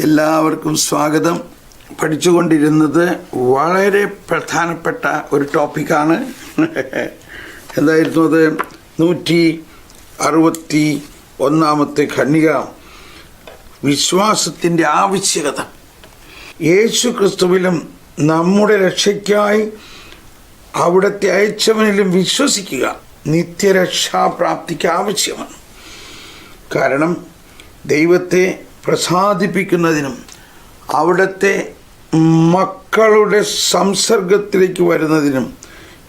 എല്ലാവർക്കും സ്വാഗതം. പഠിച്ചുകൊണ്ടിരുന്നത് വളരെ പ്രധാനപ്പെട്ട ഒരു ടോപ്പിക്കാണ്. എന്തായിരുന്നു അത്? 161 ഖണ്ഡിക, വിശ്വാസത്തിൻ്റെ ആവശ്യകത. യേശു ക്രിസ്തുവിലും നമ്മുടെ രക്ഷയ്ക്കായി അവിടുത്തെ അയച്ചവനിലും വിശ്വസിക്കുക നിത്യരക്ഷാപ്രാപ്തിക്ക് ആവശ്യമാണ്. കാരണം ദൈവത്തെ പ്രസാദിപ്പിക്കുന്നതിനും അവിടുത്തെ മക്കളുടെ സംസർഗത്തിലേക്ക് വരുന്നതിനും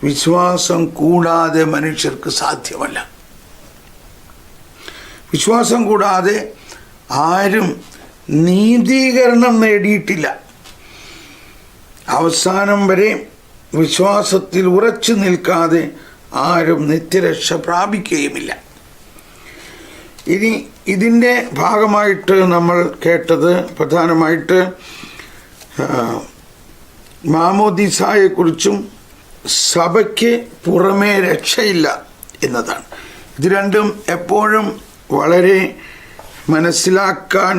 വിശ്വാസം കൂടാതെ മനുഷ്യർക്ക് സാധ്യമല്ല. വിശ്വാസം കൂടാതെ ആരും നീതീകരണം നേടിയിട്ടില്ല. അവസാനം വരെ വിശ്വാസത്തിൽ ഉറച്ചു നിൽക്കാതെ ആരും നിത്യരക്ഷ പ്രാപിക്കുകയുമില്ല. ഇനി ഇതിൻ്റെ ഭാഗമായിട്ട് നമ്മൾ കേട്ടത് പ്രധാനമായിട്ട് മാമോദീസായെക്കുറിച്ചും സഭയ്ക്ക് പുറമേ രക്ഷയില്ല എന്നതാണ്. ഇത് രണ്ടും എപ്പോഴും വളരെ മനസ്സിലാക്കാൻ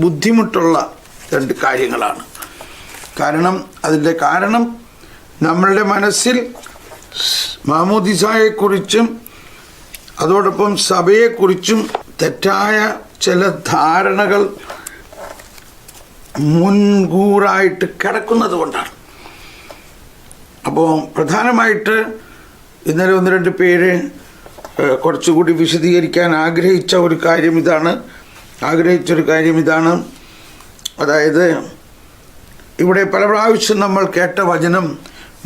ബുദ്ധിമുട്ടുള്ള രണ്ട് കാര്യങ്ങളാണ്. അതിൻ്റെ കാരണം നമ്മളുടെ മനസ്സിൽ മാമോദീസായെക്കുറിച്ചും അതോടൊപ്പം സഭയെക്കുറിച്ചും തെറ്റായ ചില ധാരണകൾ മുൻകൂറായിട്ട് കിടക്കുന്നത് കൊണ്ടാണ്. അപ്പോൾ പ്രധാനമായിട്ട് ഇന്നലെ 1-2 പേര് കുറച്ചുകൂടി വിശദീകരിക്കാൻ ആഗ്രഹിച്ചൊരു കാര്യം ഇതാണ്. അതായത് ഇവിടെ പല പ്രാവശ്യം നമ്മൾ കേട്ട വചനം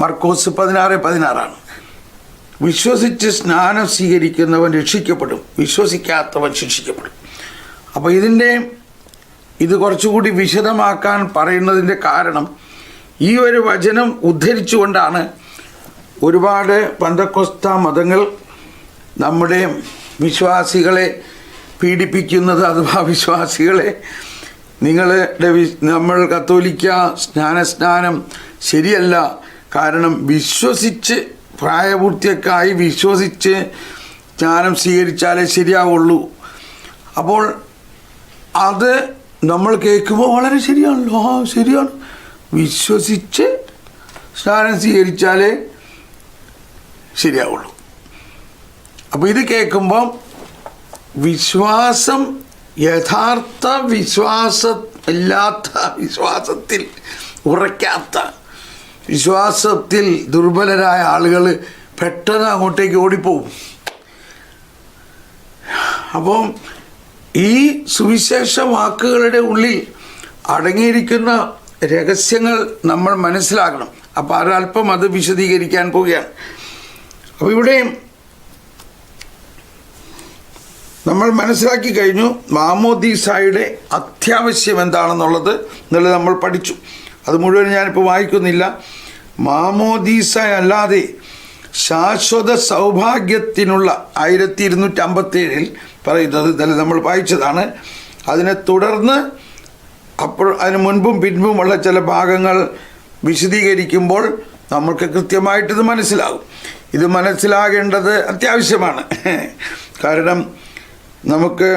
മർക്കോസ് 16:16 വിശ്വസിച്ച് സ്നാനം സ്വീകരിക്കുന്നവൻ രക്ഷിക്കപ്പെടും, വിശ്വസിക്കാത്തവൻ ശിക്ഷിക്കപ്പെടും. അപ്പോൾ ഇത് കുറച്ചുകൂടി വിശദമാക്കാൻ പറയുന്നതിൻ്റെ കാരണം ഈ ഒരു വചനം ഉദ്ധരിച്ചുകൊണ്ടാണ് ഒരുപാട് പെന്തക്കോസ്ത മതങ്ങൾ നമ്മുടെ വിശ്വാസികളെ പീഡിപ്പിക്കുന്നത്. അഥവാ വിശ്വാസികളെ നമ്മൾ കത്തോലിക്ക സ്നാനം ശരിയല്ല, കാരണം വിശ്വസിച്ച് പ്രായപൂർത്തിയൊക്കെയായി വിശ്വസിച്ച് സ്നാനം സ്വീകരിച്ചാലേ ശരിയാവുള്ളൂ. അപ്പോൾ അത് നമ്മൾ കേൾക്കുമ്പോൾ വളരെ ശരിയാണല്ലോ, ശരിയാണ്, വിശ്വസിച്ച് സ്നാനം സ്വീകരിച്ചാലേ ശരിയാവുള്ളൂ. അപ്പോൾ ഇത് കേൾക്കുമ്പോൾ വിശ്വാസം, യഥാർത്ഥ വിശ്വാസത്തിൽ ഉറയ്ക്കാത്ത, വിശ്വാസത്തിൽ ദുർബലരായ ആളുകൾ പെട്ടെന്ന് അങ്ങോട്ടേക്ക് ഓടിപ്പോവും. അപ്പം ഈ സുവിശേഷ വാക്കുകളുടെ ഉള്ളിൽ അടങ്ങിയിരിക്കുന്ന രഹസ്യങ്ങൾ നമ്മൾ മനസ്സിലാക്കണം. അപ്പോൾ ഒരല്പം അത് വിശദീകരിക്കാൻ പോവുകയാണ്. അപ്പോൾ ഇവിടെ നമ്മൾ മനസ്സിലാക്കി കഴിഞ്ഞു മാമോദീസായുടെ അത്യാവശ്യം എന്താണെന്നുള്ളത്. ഇന്നലെ നമ്മൾ പഠിച്ചു. അത് മുഴുവൻ ഞാനിപ്പോൾ വായിക്കുന്നില്ല. മാമോദീസ അല്ലാതെ ശാശ്വത സൗഭാഗ്യത്തിനുള്ള 1257 പറയുന്നത് ഇന്നലെ നമ്മൾ വായിച്ചതാണ്. അതിനെ തുടർന്ന് അതിന് മുൻപും പിൻപുമുള്ള ചില ഭാഗങ്ങൾ വിശദീകരിക്കുമ്പോൾ നമ്മൾക്ക് കൃത്യമായിട്ടിത് മനസ്സിലാകും. ഇത് മനസ്സിലാകേണ്ടത് അത്യാവശ്യമാണ്. കാരണം നമുക്ക്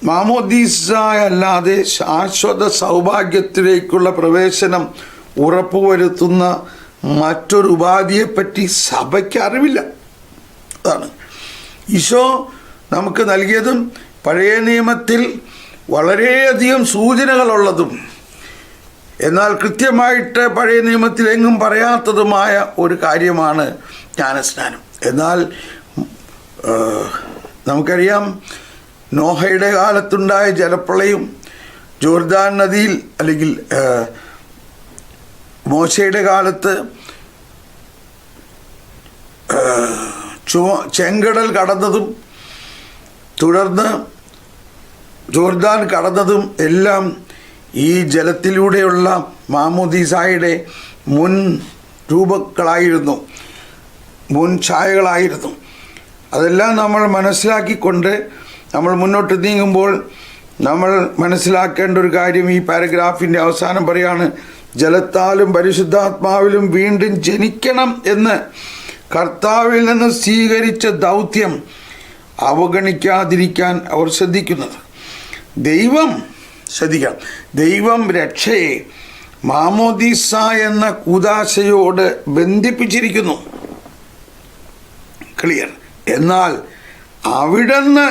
മാമോദീസ അല്ലാതെ ശാശ്വത സൗഭാഗ്യത്തിലേക്കുള്ള പ്രവേശനം ഉറപ്പുവരുത്തുന്ന മറ്റൊരു ഉപാധിയെപ്പറ്റി സഭയ്ക്ക് അറിവില്ല. അതാണ് ഈശോ നമുക്ക് നൽകിയതും പഴയ നിയമത്തിൽ വളരെയധികം സൂചനകളുള്ളതും എന്നാൽ കൃത്യമായിട്ട് പഴയ നിയമത്തിൽ എങ്ങും പറയാത്തതുമായ ഒരു കാര്യമാണ് ജ്ഞാനസ്നാനം. എന്നാൽ നമുക്കറിയാം, നോഹയുടെ കാലത്തുണ്ടായ ജലപ്രളയം, ജോർദാൻ നദിയിൽ അല്ലെങ്കിൽ മോശയുടെ കാലത്ത് ചെങ്കടൽ കടന്നതും തുടർന്ന് ജോർദാൻ കടന്നതും എല്ലാം ഈ ജലത്തിലൂടെയുള്ള മാമോദീസായുടെ മുൻ രൂപങ്ങളായിരുന്നു, മുൻ ഛായകളായിരുന്നു. അതെല്ലാം നമ്മൾ മനസ്സിലാക്കിക്കൊണ്ട് നമ്മൾ മുന്നോട്ട് നീങ്ങുമ്പോൾ നമ്മൾ മനസ്സിലാക്കേണ്ട ഒരു കാര്യം ഈ പാരഗ്രാഫിൻ്റെ അവസാനം പറയാണ്, ജലത്താലും പരിശുദ്ധാത്മാവിലും വീണ്ടും ജനിക്കണം എന്ന് കർത്താവിൽ നിന്ന് സ്വീകരിച്ച ദൗത്യം അവഗണിക്കാതിരിക്കാൻ അവർ ശ്രദ്ധിക്കുന്നത്. ദൈവം ശ്രദ്ധിക്കണം, ദൈവം രക്ഷയെ മാമോദീസ എന്ന കൂദാശയോട് ബന്ധിപ്പിച്ചിരിക്കുന്നു. ക്ലിയർ. എന്നാൽ അവിടുന്ന്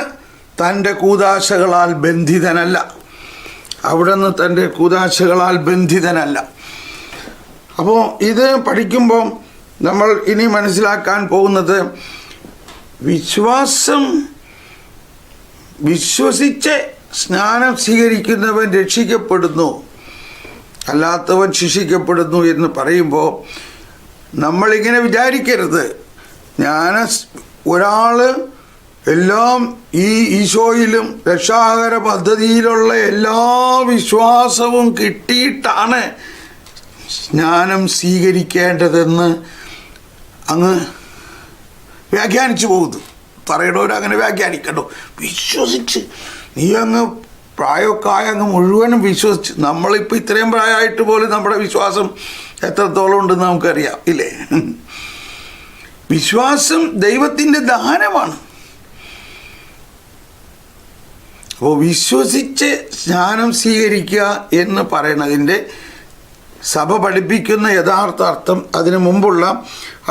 തൻ്റെ കൂദാശകളാൽ ബന്ധിതനല്ല. അവിടുന്ന് തൻ്റെ കൂദാശകളാൽ ബന്ധിതനല്ല. അപ്പോൾ ഇത് പഠിക്കുമ്പോൾ നമ്മൾ ഇനി മനസ്സിലാക്കാൻ പോകുന്നത്, വിശ്വസിച്ച് സ്നാനം സ്വീകരിക്കുന്നവൻ രക്ഷിക്കപ്പെടുന്നു, അല്ലാത്തവൻ ശിക്ഷിക്കപ്പെടുന്നു എന്ന് പറയുമ്പോൾ നമ്മളിങ്ങനെ വിചാരിക്കരുത്, ഒരാൾ എല്ലാം ഈ ഈശോയിലും രക്ഷാകര പദ്ധതിയിലുള്ള എല്ലാ വിശ്വാസവും കിട്ടിയിട്ടാണ് സ്നാനം സ്വീകരിക്കേണ്ടതെന്ന് അങ്ങ് വ്യാഖ്യാനിച്ചു പോകുന്നു. പറയണവരങ്ങനെ വ്യാഖ്യാനിക്കണ്ടോ? വിശ്വസിച്ച് നീ അങ്ങ് പ്രായമൊക്കെ അങ്ങ് മുഴുവനും വിശ്വസിച്ച്. നമ്മളിപ്പോൾ ഇത്രയും പ്രായമായിട്ട് പോലും നമ്മുടെ വിശ്വാസം എത്രത്തോളം ഉണ്ടെന്ന് നമുക്കറിയാം, ഇല്ലേ? വിശ്വാസം ദൈവത്തിൻ്റെ ദാനമാണ്. അപ്പോൾ വിശ്വസിച്ച് സ്നാനം സ്വീകരിക്കുക എന്ന് പറയുന്നതിൻ്റെ സഭ പഠിപ്പിക്കുന്ന യഥാർത്ഥ അർത്ഥം അതിനു മുമ്പുള്ള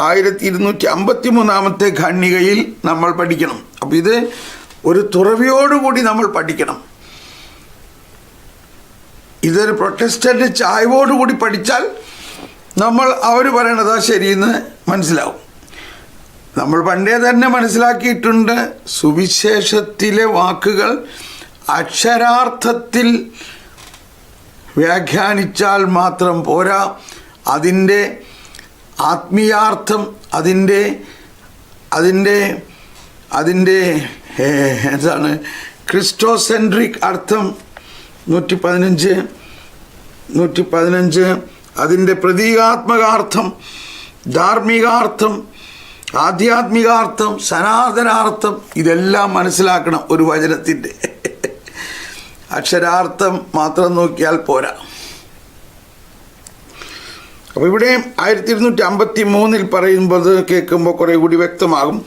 1253 ഖണ്ഡികയിൽ നമ്മൾ പഠിക്കണം. അപ്പോൾ ഇത് ഒരു തുറവിയോടുകൂടി നമ്മൾ പഠിക്കണം. ഇതൊരു പ്രൊട്ടസ്റ്റൻ്റ് ചായ്വോടുകൂടി പഠിച്ചാൽ അവർ പറയണതാ ശരിയെന്ന് മനസ്സിലാവും. നമ്മൾ പണ്ടേ തന്നെ മനസ്സിലാക്കിയിട്ടുണ്ട്, സുവിശേഷത്തിലെ വാക്കുകൾ അക്ഷരാർത്ഥത്തിൽ വ്യാഖ്യാനിച്ചാൽ മാത്രം പോരാ, അതിൻ്റെ ആത്മീയാർത്ഥം, എന്താണ് ക്രിസ്റ്റോസെൻട്രിക് അർത്ഥം 115, അതിൻ്റെ പ്രതീകാത്മകാർത്ഥം, ധാർമ്മികാർത്ഥം, ആധ്യാത്മികാർത്ഥം, സനാതനാർത്ഥം, ഇതെല്ലാം മനസ്സിലാക്കണം ഒരു വചനത്തിൻ്റെ. അക്ഷരാർത്ഥം മാത്രം നോക്കിയാൽ പോരാ. അപ്പോൾ ഇവിടെ 1253 പറയുമ്പോൾ കേൾക്കുമ്പോൾ കുറേ കൂടി വ്യക്തമാകും.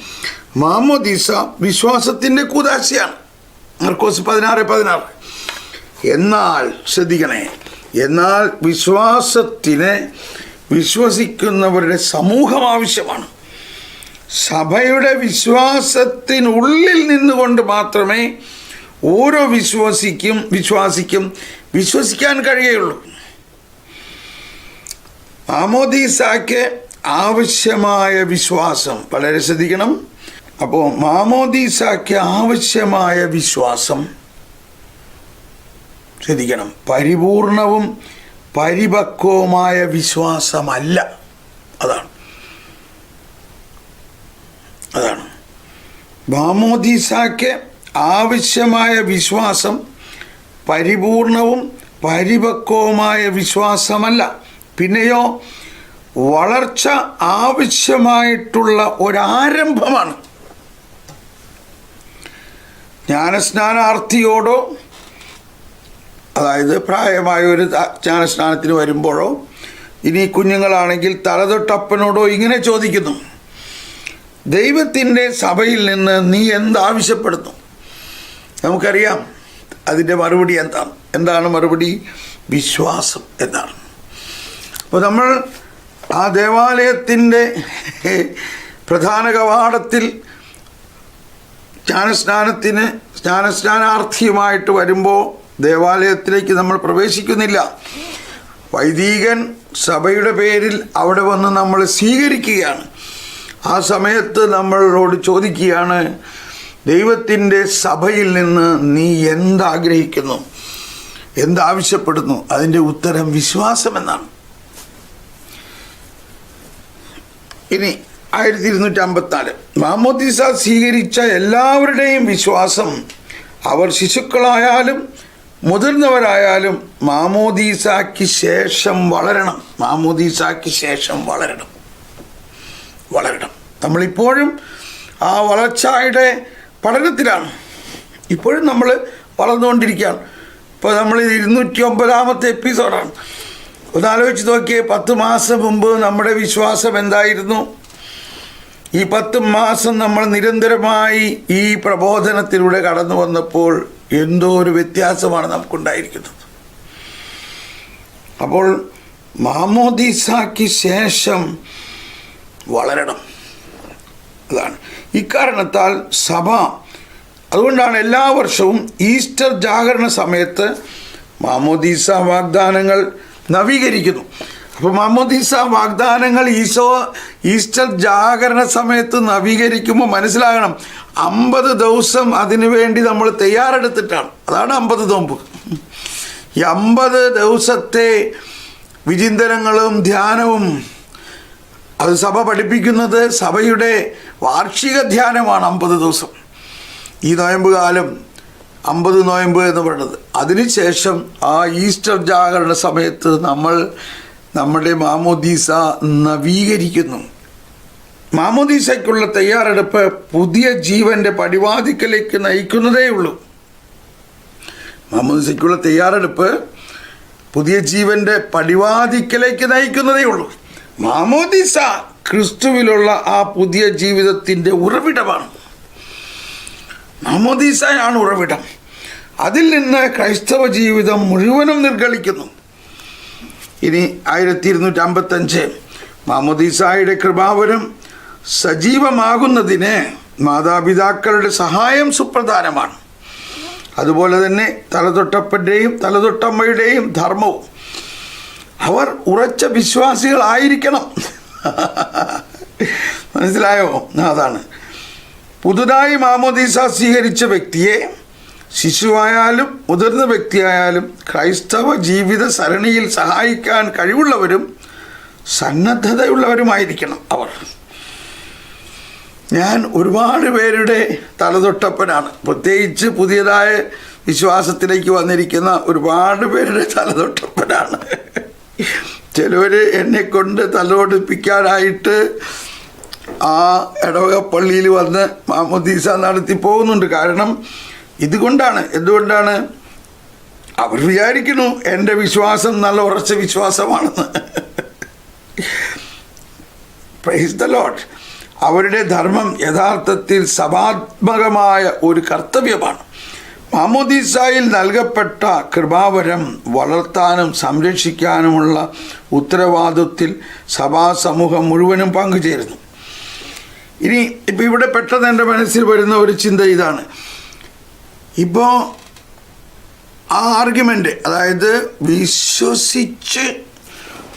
മാമോദീസ വിശ്വാസത്തിൻ്റെ കൂദാശയാണ്, മർക്കോസ് 16:16. എന്നാൽ ശ്രദ്ധിക്കണേ, എന്നാൽ വിശ്വാസത്തിന് വിശ്വസിക്കുന്നവരുടെ സമൂഹം ആവശ്യമാണ്. സഭയുടെ വിശ്വാസത്തിനുള്ളിൽ നിന്നുകൊണ്ട് മാത്രമേ ഓരോ വിശ്വാസിക്കും വിശ്വസിക്കാൻ കഴിയുള്ളൂ. മാമോദീസയ്ക്ക് ആവശ്യമായ വിശ്വാസം, വളരെ ശ്രദ്ധിക്കണം. അപ്പോൾ മാമോദീസയ്ക്ക് ആവശ്യമായ വിശ്വാസം ശ്രദ്ധിക്കണം, പരിപൂർണവും പരിപക്വവുമായ വിശ്വാസമല്ല. അതാണ് മാമോദീസയ്ക്ക് ആവശ്യമായ വിശ്വാസം പരിപൂർണവും പരിപക്വവുമായ വിശ്വാസമല്ല. പിന്നെയോ വളർച്ച ആവശ്യമായിട്ടുള്ള ഒരാരംഭമാണ്. ജ്ഞാനസ്നാനാർത്ഥിയോടോ, അതായത് പ്രായമായ ഒരു ജ്ഞാനസ്നാനത്തിന് വരുമ്പോഴോ, ഇനി കുഞ്ഞുങ്ങളാണെങ്കിൽ തലതൊട്ടപ്പനോടോ ഇങ്ങനെ ചോദിക്കുന്നു, ദൈവത്തിൻ്റെ സഭയിൽ നിന്ന് നീ എന്താവശ്യപ്പെടുന്നു? നമുക്കറിയാം അതിൻ്റെ മറുപടി എന്താണ് മറുപടി? വിശ്വാസം എന്നാണ്. അപ്പോൾ നമ്മൾ ആ ദേവാലയത്തിൻ്റെ പ്രധാന കവാടത്തിൽ ജ്ഞാനസ്നാനാർത്ഥിയുമായിട്ട് വരുമ്പോൾ ദേവാലയത്തിലേക്ക് നമ്മൾ പ്രവേശിക്കുന്നില്ല. വൈദികൻ സഭയുടെ പേരിൽ അവിടെ വന്ന് നമ്മൾ സ്വീകരിക്കുകയാണ്. ആ സമയത്ത് നമ്മളോട് ചോദിക്കുകയാണ്, ദൈവത്തിൻ്റെ സഭയിൽ നിന്ന് നീ എന്താഗ്രഹിക്കുന്നു, എന്താവശ്യപ്പെടുന്നു? അതിൻ്റെ ഉത്തരം വിശ്വാസം എന്നാണ്. ഇനി 1254 മാമോദീസ സ്വീകരിച്ച എല്ലാവരുടെയും വിശ്വാസം, അവർ ശിശുക്കളായാലും മുതിർന്നവരായാലും മാമോദീസയ്ക്ക് ശേഷം വളരണം. നമ്മളിപ്പോഴും ആ വളർച്ചയുടെ പഠനത്തിലാണ്. ഇപ്പോഴും നമ്മൾ വളർന്നുകൊണ്ടിരിക്കുകയാണ്. ഇപ്പോൾ നമ്മൾ 209 എപ്പിസോഡാണ്. ഒന്നാലോചിച്ച് നോക്കിയേ, 10 മാസം മുമ്പ് നമ്മുടെ വിശ്വാസം എന്തായിരുന്നു? ഈ 10 മാസം നമ്മൾ നിരന്തരമായി ഈ പ്രബോധനത്തിലൂടെ കടന്നു വന്നപ്പോൾ എന്തോ ഒരു വ്യത്യാസമാണ് നമുക്കുണ്ടായിരിക്കുന്നത്. അപ്പോൾ മാമോദീസായ്ക്ക് ശേഷം വളരണം. അതാണ് ഇക്കാരണത്താൽ സഭ, അതുകൊണ്ടാണ് എല്ലാ വർഷവും ഈസ്റ്റർ ജാഗരണ സമയത്ത് മാമോദീസ വാഗ്ദാനങ്ങൾ നവീകരിക്കുന്നു. അപ്പോൾ മാമോദീസ വാഗ്ദാനങ്ങൾ ഈസ്റ്റർ ജാഗരണ സമയത്ത് നവീകരിക്കുമ്പോൾ മനസ്സിലാകണം, 50 ദിവസം അതിനു വേണ്ടി നമ്മൾ തയ്യാറെടുത്തിട്ടാണ്. അതാണ് 50 നോമ്പ്. ഈ 50 ദിവസത്തെ വിചിന്തനങ്ങളും ധ്യാനവും അത് സഭ പഠിപ്പിക്കുന്നത് സഭയുടെ വാർഷിക ധ്യാനമാണ്. 50 ദിവസം ഈ നോയമ്പ് കാലം 50 നോയമ്പ് എന്ന് പറയുന്നത്. അതിനുശേഷം ആ ഈസ്റ്റർ ജാഗരണ സമയത്ത് നമ്മൾ നമ്മുടെ മാമോദീസ നവീകരിക്കുന്നു. മാമോദീസയ്ക്കുള്ള തയ്യാറെടുപ്പ് പുതിയ ജീവൻ്റെ പടിവാതിക്കലേക്ക് നയിക്കുന്നതേ ഉള്ളൂ. മാമോദീസയ്ക്കുള്ള തയ്യാറെടുപ്പ് പുതിയ ജീവൻ്റെ പടിവാതിക്കലേക്ക് നയിക്കുന്നതേ ഉള്ളൂ. മാമോദീസ ക്രിസ്തുവിലുള്ള ആ പുതിയ ജീവിതത്തിൻ്റെ ഉറവിടമാണ്. മാമോദീസയാണ് ഉറവിടം. അതിൽ നിന്ന് ക്രൈസ്തവ ജീവിതം മുഴുവനും നിർഗളിക്കുന്നു. ഇനി 1255 മാമോദീസായുടെ കൃപാവരം സജീവമാകുന്നതിന് മാതാപിതാക്കളുടെ സഹായം സുപ്രധാനമാണ്. അതുപോലെ തന്നെ തലതൊട്ടപ്പൻ്റെയും തലതൊട്ടമ്മയുടെയും ധർമ്മവും. അവർ ഉറച്ച വിശ്വാസികളായിരിക്കണം. മനസ്സിലായോ? അതാണ് പുതുതായി മാമോദീസ സ്വീകരിച്ച വ്യക്തിയെ, ശിശുവായാലും മുതിർന്ന വ്യക്തിയായാലും, ക്രൈസ്തവ ജീവിത സരണിയിൽ സഹായിക്കാൻ കഴിവുള്ളവരും സന്നദ്ധതയുള്ളവരുമായിരിക്കണം അവർ. ഞാൻ ഒരുപാട് പേരുടെ തലതൊട്ടപ്പനാണ്. പ്രത്യേകിച്ച് പുതിയതായ വിശ്വാസത്തിലേക്ക് വന്നിരിക്കുന്ന ഒരുപാട് പേരുടെ തലതൊട്ടപ്പനാണ്. ചിലവർ എന്നെക്കൊണ്ട് തലതൊടിപ്പിക്കാനായിട്ട് ആ ഇടവക പള്ളിയിൽ വന്ന് മാമോദീസ നടത്തി പോകുന്നുണ്ട്. കാരണം എന്തുകൊണ്ടാണ് അവർ വിചാരിക്കുന്നു എൻ്റെ വിശ്വാസം നല്ല ഉറച്ച വിശ്വാസമാണെന്ന്. Praise the Lord. അവരുടെ ധർമ്മം യഥാർത്ഥത്തിൽ സഭാത്മകമായ ഒരു കർത്തവ്യമാണ്. മാമോദീസായിൽ നൽകപ്പെട്ട കൃപാവരം വളർത്താനും സംരക്ഷിക്കാനുമുള്ള ഉത്തരവാദിത്വത്തിൽ സഭാസമൂഹം മുഴുവനും പങ്കുചേരുന്നു. ഇപ്പോൾ ഇവിടെ പെട്ടെന്ന് എൻ്റെ മനസ്സിൽ വരുന്ന ഒരു ചിന്ത ഇതാണ്. ഇപ്പോൾ ആ ആർഗ്യുമെൻ്റ്, അതായത് വിശ്വസിച്ച്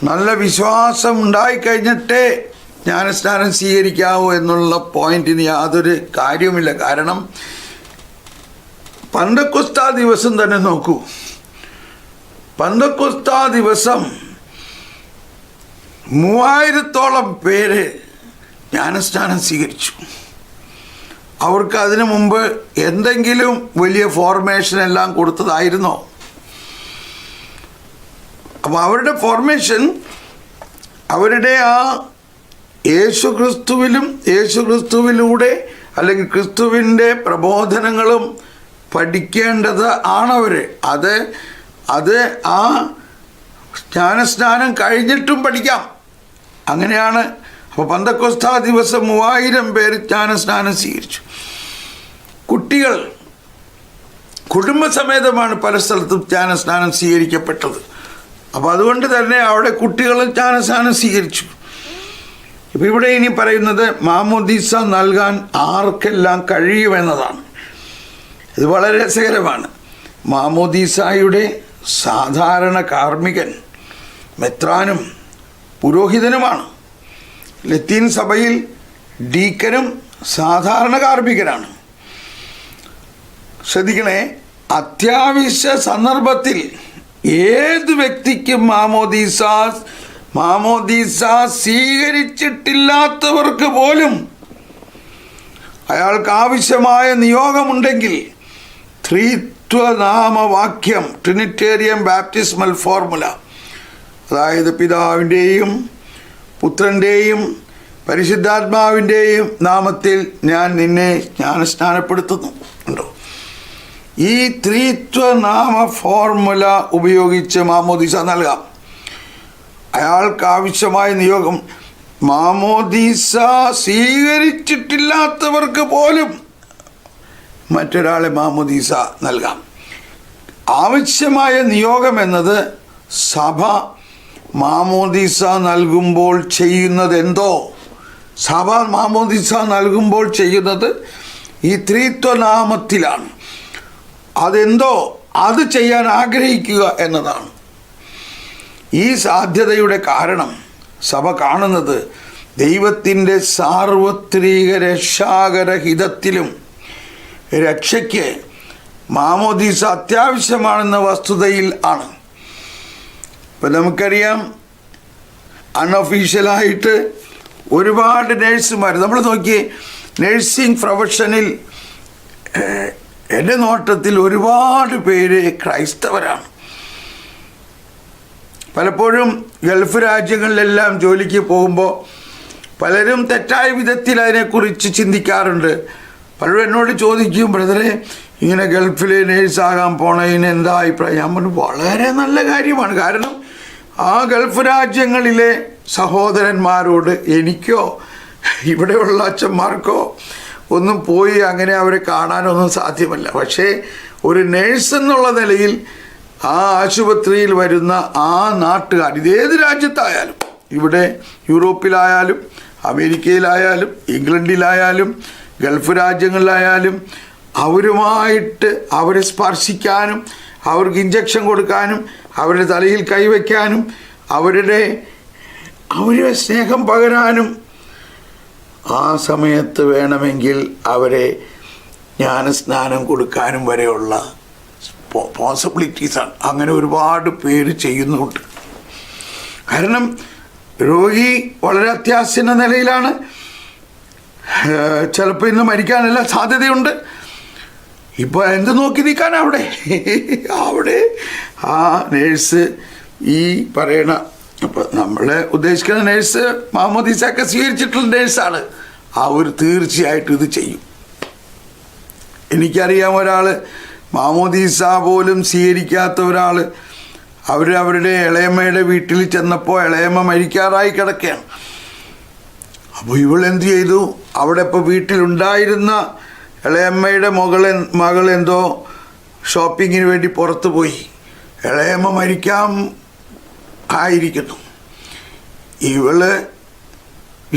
നല്ല വിശ്വാസം ഉണ്ടായിക്കഴിഞ്ഞിട്ടേ ജ്ഞാനസ്നാനം സ്വീകരിക്കാവൂ എന്നുള്ള പോയിന്റിന് യാതൊരു കാര്യവുമില്ല. കാരണം പന്തക്കൊസ്താ ദിവസം തന്നെ നോക്കൂ. പന്തക്കൊസ്താ ദിവസം 3000-ഓളം പേര് ജ്ഞാനസ്നാനം സ്വീകരിച്ചു. അവർക്ക് അതിനു മുമ്പ് എന്തെങ്കിലും വലിയ ഫോർമേഷൻ എല്ലാം കൊടുത്തതായിരുന്നോ? അപ്പോൾ അവരുടെ ഫോർമേഷൻ അവരുടെ ആ യേശുക്രിസ്തുവിലൂടെ അല്ലെങ്കിൽ ക്രിസ്തുവിൻ്റെ പ്രബോധനങ്ങളും പഠിക്കേണ്ടത് ആണവർ. അത് ആ ജ്ഞാനസ്നാനം കഴിഞ്ഞിട്ടും പഠിക്കാം. അങ്ങനെയാണ്. അപ്പോൾ പന്തക്കൊസ്താ ദിവസം 3000 പേര് ജ്ഞാനസ്നാനം സ്വീകരിച്ചു. കുട്ടികൾ കുടുംബസമേതമാണ് പല സ്ഥലത്തും ജ്ഞാനസ്നാനം സ്വീകരിക്കപ്പെട്ടത്. അപ്പോൾ അതുകൊണ്ട് തന്നെ അവിടെ കുട്ടികളും ജ്ഞാനസ്നാനം സ്വീകരിച്ചു. ഇപ്പോൾ ഇവിടെ ഇനി പറയുന്നത് മാമോദീസ നൽകാൻ ആർക്കെല്ലാം കഴിയുമെന്നതാണ്. ഇത് വളരെ രസകരമാണ്. മാമോദീസായുടെ സാധാരണ കാർമ്മികൻ മെത്രാനും പുരോഹിതനുമാണ്. ലത്തീൻ സഭയിൽ ഡീക്കനും സാധാരണ കാർമ്മികനാണ്. ശ്രദ്ധിക്കണേ, അത്യാവശ്യ സന്ദർഭത്തിൽ ഏത് വ്യക്തിക്കും മാമോദീസ സ്വീകരിച്ചിട്ടില്ലാത്തവർക്ക് പോലും അയാൾക്ക് ആവശ്യമായ നിയോഗമുണ്ടെങ്കിൽ ത്രിത്വനാമവാക്യം, ട്രിനിറ്റേറിയൻ ബാപ്റ്റിസ്മൽ ഫോർമുല, അതായത് പിതാവിൻ്റെയും പുത്രൻ്റെയും പരിശുദ്ധാത്മാവിൻ്റെയും നാമത്തിൽ ഞാൻ നിന്നെ ജ്ഞാനസ്നാനപ്പെടുത്തുന്നു ഉണ്ടോ? ഈ ത്രിത്വനാമ ഫോർമുല ഉപയോഗിച്ച് മാമോദീസ നൽകാം. അയാൾക്ക് ആവശ്യമായ നിയോഗം. മാമോദീസ സ്വീകരിച്ചിട്ടില്ലാത്തവർക്ക് പോലും മറ്റൊരാളെ മാമോദീസ നൽകാം. ആവശ്യമായ നിയോഗം എന്നത് സഭ മാമോദീസ നൽകുമ്പോൾ ചെയ്യുന്നതെന്തോ, സഭ മാമോദീസ നൽകുമ്പോൾ ചെയ്യുന്നത് ഈ ത്രിത്വനാമത്തിലാണ്. അതെന്തോ അത് ചെയ്യാൻ ആഗ്രഹിക്കുക എന്നതാണ്. ഈ സാധ്യതയുടെ കാരണം സഭ കാണുന്നത് ദൈവത്തിൻ്റെ സാർവത്രിക രക്ഷാകര ഹിതത്തിലും രക്ഷയ്ക്ക് മാമോദീസ അത്യാവശ്യമാണെന്ന വസ്തുതയിൽ ആണ്. ഇപ്പം നമുക്കറിയാം, അൺഒഫീഷ്യലായിട്ട് ഒരുപാട് നേഴ്സുമാർ, നമ്മൾ നോക്കിയേ, നേഴ്സിംഗ് പ്രൊഫഷനിൽ എൻ്റെ നോട്ടത്തിൽ ഒരുപാട് പേര് ക്രൈസ്തവരാണ്. പലപ്പോഴും ഗൾഫ് രാജ്യങ്ങളിലെല്ലാം ജോലിക്ക് പോകുമ്പോൾ പലരും തെറ്റായ വിധത്തിൽ അതിനെക്കുറിച്ച് ചിന്തിക്കാറുണ്ട്. പലരും എന്നോട് ചോദിക്കും, ബ്രദറെ, ഇങ്ങനെ ഗൾഫിൽ നേഴ്സാകാൻ പോണതിന് എന്താ അഭിപ്രായം? ഞാൻ പറഞ്ഞു, വളരെ നല്ല കാര്യമാണ്. കാരണം ആ ഗൾഫ് രാജ്യങ്ങളിലെ സഹോദരന്മാരോട് എനിക്കോ ഇവിടെയുള്ള അച്ഛന്മാർക്കോ ഒന്നും പോയി അങ്ങനെ അവരെ കാണാനൊന്നും സാധ്യമല്ല. പക്ഷേ ഒരു നേഴ്സ് എന്നുള്ള നിലയിൽ ആ ആശുപത്രിയിൽ വരുന്ന ആ നാട്ടുകാർ, ഇതേത് രാജ്യത്തായാലും, ഇവിടെ യൂറോപ്പിലായാലും അമേരിക്കയിലായാലും ഇംഗ്ലണ്ടിലായാലും ഗൾഫ് രാജ്യങ്ങളിലായാലും, അവരുമായിട്ട് അവരെ സ്പർശിക്കാനും അവർക്ക് ഇഞ്ചക്ഷൻ കൊടുക്കാനും അവരുടെ തലയിൽ കൈവയ്ക്കാനും അവരുടെ സ്നേഹം പകരാനും ആ സമയത്ത് വേണമെങ്കിൽ അവരെ ജ്ഞാനസ്നാനം കൊടുക്കാനും വരെയുള്ള പോസിബിലിറ്റീസാണ്. അങ്ങനെ ഒരുപാട് പേര് ചെയ്യുന്നുണ്ട്. കാരണം രോഗി വളരെ അത്യാസന്ന നിലയിലാണ്, ചിലപ്പോൾ ഇന്ന് മരിക്കാനെല്ലാം സാധ്യതയുണ്ട്. ഇപ്പോൾ എന്ത് നോക്കി നിൽക്കാൻ അവിടെ ആ നേഴ്സ് ഈ പറയണ, അപ്പോൾ നമ്മൾ ഉദ്ദേശിക്കുന്ന നേഴ്സ് മാമോദീസയൊക്കെ സ്വീകരിച്ചിട്ടുള്ള നേഴ്സാണ്. അവർ തീർച്ചയായിട്ടും ഇത് ചെയ്യും. എനിക്കറിയാം ഒരാൾ മാമോദീസ പോലും സ്വീകരിക്കാത്ത ഒരാൾ, അവരുടെ ഇളയമ്മയുടെ വീട്ടിൽ ചെന്നപ്പോൾ ഇളയമ്മ മരിക്കാറായി കിടക്കുകയാണ്. അപ്പോൾ ഇവളെന്ത് ചെയ്തു, അവിടെ ഇപ്പോൾ വീട്ടിലുണ്ടായിരുന്ന ഇളയമ്മയുടെ മകൾ എന്തോ ഷോപ്പിങ്ങിന് വേണ്ടി പുറത്ത് പോയി. ഇളയമ്മ മരിക്കാൻ ആയിരിക്കുന്നു. ഇവള്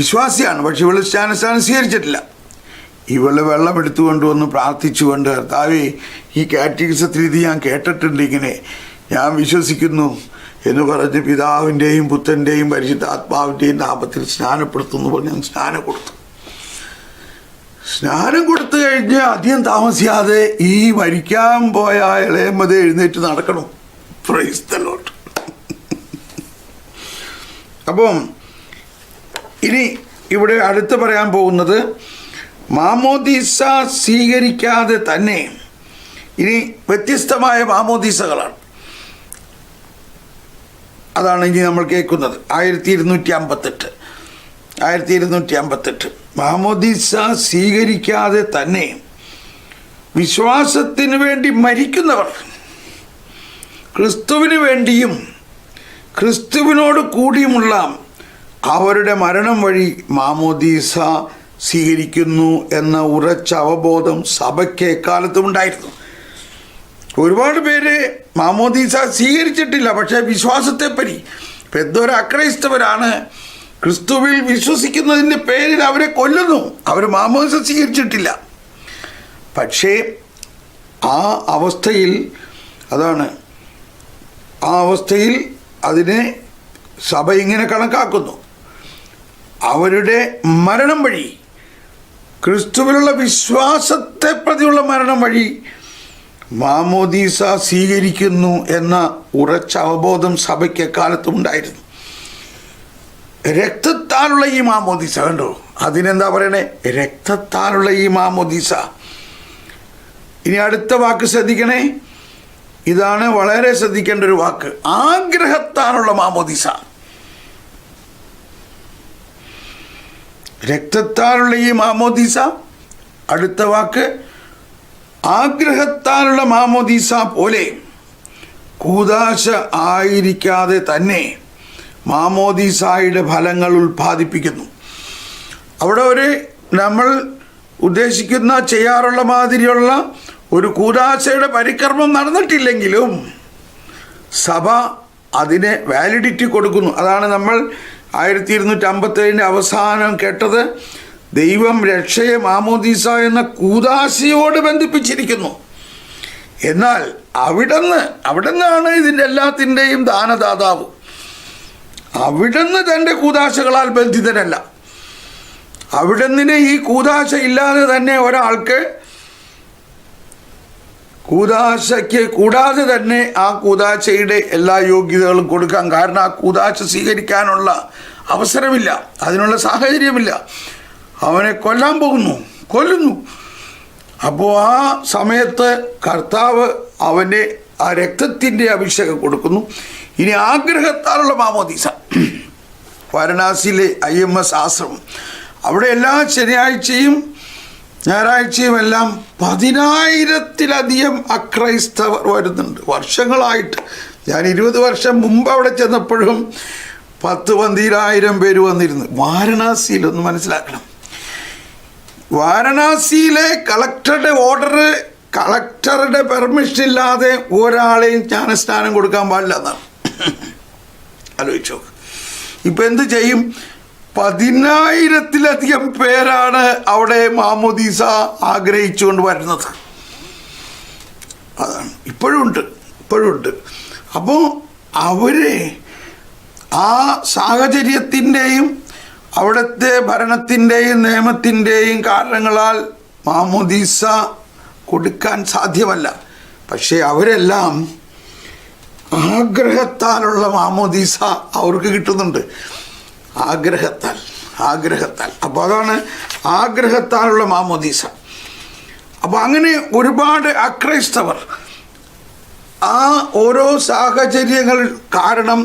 വിശ്വാസിയാണ്, പക്ഷെ ഇവള് ജ്ഞാനസ്നാനം സ്വീകരിച്ചിട്ടില്ല. ഇവള് വെള്ളം എടുത്തുകൊണ്ടുവന്ന് പ്രാർത്ഥിച്ചുകൊണ്ട്, കർത്താവേ, ഈ കാറ്റഗിസത്തിൽ ഇത് ഞാൻ കേട്ടിട്ടുണ്ട്, ഇങ്ങനെ ഞാൻ വിശ്വസിക്കുന്നു എന്ന് പറഞ്ഞ് പിതാവിൻ്റെയും പുത്രൻ്റെയും പരിശുദ്ധാത്മാവിൻ്റെയും നാമത്തിൽ സ്നാനപ്പെടുത്തുന്നു പറഞ്ഞ് ഞാൻ സ്നാനം കൊടുത്തു. സ്നാനം കൊടുത്തു കഴിഞ്ഞ് അധികം താമസിയാതെ ഈ മരിക്കാൻ പോയ ഇളയമ്മത് എഴുന്നേറ്റ് നടക്കണം. Praise the Lord. അപ്പം ഇനി ഇവിടെ അടുത്ത് പറയാൻ പോകുന്നത് മാമോദീസ സ്വീകരിക്കാതെ തന്നെ ഇനി വ്യത്യസ്തമായ മാമോദീസകളാണ്. അതാണ് ഇനി നമ്മൾ കേൾക്കുന്നത്. 1258 മാമോദീസ സ്വീകരിക്കാതെ തന്നെ വിശ്വാസത്തിന് വേണ്ടി മരിക്കുന്നവർ, ക്രിസ്തുവിന് വേണ്ടിയും ക്രിസ്തുവിനോട് കൂടിയുമുള്ള അവരുടെ മരണം വഴി മാമോദീസ സ്വീകരിക്കുന്നു എന്ന ഉറച്ച അവബോധം സഭയ്ക്ക് എക്കാലത്തും ഉണ്ടായിരുന്നു. ഒരുപാട് പേര് മാമോദീസ സ്വീകരിച്ചിട്ടില്ല, പക്ഷേ വിശ്വാസത്തെപ്പറ്റി ഇപ്പം എന്തോരം അക്രൈസ്തവരാണ് ക്രിസ്തുവിൽ വിശ്വസിക്കുന്നതിൻ്റെ പേരിൽ അവരെ കൊല്ലുന്നു. അവർ മാമോദീസ സ്വീകരിച്ചിട്ടില്ല. പക്ഷേ ആ അവസ്ഥയിൽ അതിനെ സഭ ഇങ്ങനെ കണക്കാക്കുന്നു. അവരുടെ മരണം വഴി, ക്രിസ്തുവിലുള്ള വിശ്വാസത്തെ പ്രതിയുള്ള മരണം വഴി മാമോദീസ സ്വീകരിക്കുന്നു എന്ന ഉറച്ച അവബോധം സഭയ്ക്ക് എക്കാലത്തും ഉണ്ടായിരുന്നു. രക്തത്താലുള്ള ഈ മാമോദീസ, കണ്ടോ, അതിനെന്താ പറയണേ? രക്തത്താലുള്ള ഈ മാമോദീസ. ഇനി അടുത്ത വാക്ക് ശ്രദ്ധിക്കണേ, ഇതാണ് വളരെ ശ്രദ്ധിക്കേണ്ട ഒരു വാക്ക്. ആഗ്രഹത്താലുള്ള മാമോദീസ. രക്തത്താലുള്ള ഈ മാമോദീസ. അടുത്ത വാക്ക് ആഗ്രഹത്താലുള്ള മാമോദീസ പോലെ കൂദാശ ആയിരിക്കാതെ തന്നെ മാമോദീസായുടെ ഫലങ്ങൾ ഉൽപ്പാദിപ്പിക്കുന്നു. അവിടെ നമ്മൾ ഉദ്ദേശിക്കുന്ന ചെയ്യാറുള്ള മാതിരിയുള്ള ഒരു കൂദാശയുടെ പരിക്രമം നടന്നിട്ടില്ലെങ്കിലും സഭ അതിന് വാലിഡിറ്റി കൊടുക്കുന്നു. അതാണ് നമ്മൾ 1257 അവസാനം കേട്ടത്. ദൈവം രക്ഷയെ മാമോദീസ എന്ന കൂദാശയോട് ബന്ധിപ്പിച്ചിരിക്കുന്നു. എന്നാൽ അവിടുന്നാണ് ഇതിൻ്റെ എല്ലാത്തിൻ്റെയും ദാനദാതാവ്. അവിടുന്ന് തൻ്റെ കൂദാശകളാൽ ബന്ധിതനല്ല. അവിടുന്ന് ഈ കൂദാശ ഇല്ലാതെ തന്നെ ഒരാൾക്ക് കൂടാതെ തന്നെ ആ കൂദാശയുടെ എല്ലാ യോഗ്യതകളും കൊടുക്കാം. കാരണം ആ കൂദാശ സ്വീകരിക്കാനുള്ള അവസരമില്ല, അതിനുള്ള സാഹചര്യമില്ല. അവനെ കൊല്ലുന്നു. അപ്പോൾ ആ സമയത്ത് കർത്താവ് അവൻ്റെ ആ രക്തത്തിൻ്റെ അഭിഷേകം കൊടുക്കുന്നു. ഇനി ആഗ്രഹത്താലുള്ള മാമോദീസ. വാരണാസിയിലെ IMS ആശ്രമം, അവിടെ എല്ലാ ശനിയാഴ്ചയും ഞായറാഴ്ചയും എല്ലാം 10,000-ലധികം അക്രൈസ്തവർ വരുന്നുണ്ട്. വർഷങ്ങളായിട്ട്. ഞാൻ 20 വർഷം മുമ്പ് അവിടെ ചെന്നപ്പോഴും 10,000-12,000 പേര് വന്നിരുന്നു. വാരണാസിയിലൊന്ന് മനസ്സിലാക്കണം, വാരണാസിയിലെ കളക്ടറുടെ പെർമിഷൻ ഇല്ലാതെ ഒരാളെയും ജ്ഞാനസ്നാനം കൊടുക്കാൻ പാടില്ല എന്നാണ്. ആലോചിച്ചോ. ഇപ്പം എന്ത് ചെയ്യും? 10,000-ലധികം പേരാണ് അവിടെ മാമോദീസ ആഗ്രഹിച്ചുകൊണ്ട് വരുന്നത്. അതാണ് ഇപ്പോഴും ഉണ്ട്. അപ്പോൾ അവരെ ആ സാഹചര്യത്തിൻ്റെയും അവിടുത്തെ ഭരണത്തിൻ്റെയും നിയമത്തിൻ്റെയും കാരണങ്ങളാൽ മാമോദീസ കൊടുക്കാൻ സാധ്യമല്ല. പക്ഷേ അവരെല്ലാം ആഗ്രഹത്താലുള്ള മാമോദീസ അവർക്ക് കിട്ടുന്നുണ്ട്. ആഗ്രഹത്താൽ. അപ്പോൾ അതാണ് ആഗ്രഹത്താലുള്ള മാമോദീസ. അപ്പോൾ അങ്ങനെ ഒരുപാട് അക്രൈസ്തവർ ആ ഓരോ സാഹചര്യങ്ങൾ കാരണം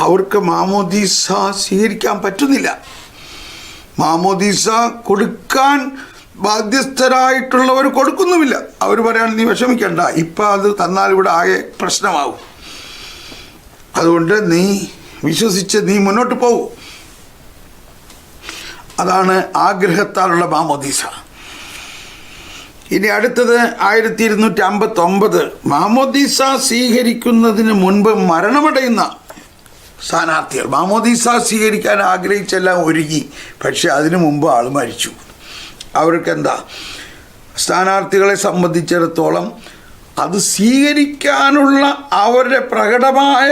അവർക്ക് മാമോദീസ സ്വീകരിക്കാൻ പറ്റുന്നില്ല. മാമോദീസ കൊടുക്കാൻ ബാധ്യസ്ഥരായിട്ടുള്ളവർ കൊടുക്കുന്നുമില്ല. അവർ പറയാണ്, നീ വിഷമിക്കണ്ട, ഇപ്പം അത് തന്നാൽ ഇവിടെ ആകെ പ്രശ്നമാവും, അതുകൊണ്ട് നീ വിശ്വസിച്ച് നീ മുന്നോട്ട് പോകൂ. അതാണ് ആഗ്രഹത്താലുള്ള മാമോദീസ. ഇനി അടുത്തത് 1259 മാമോദീസ സ്വീകരിക്കുന്നതിന് മുൻപ് മരണമടയുന്ന സ്ഥാനാർത്ഥികൾ. മാമോദീസ സ്വീകരിക്കാൻ ആഗ്രഹിച്ചെല്ലാം ഒരുങ്ങി, പക്ഷെ അതിനു മുമ്പ് ആൾ മരിച്ചു. അവർക്കെന്താ? സ്ഥാനാർത്ഥികളെ സംബന്ധിച്ചിടത്തോളം അത് സ്വീകരിക്കാനുള്ള അവരുടെ പ്രകടമായ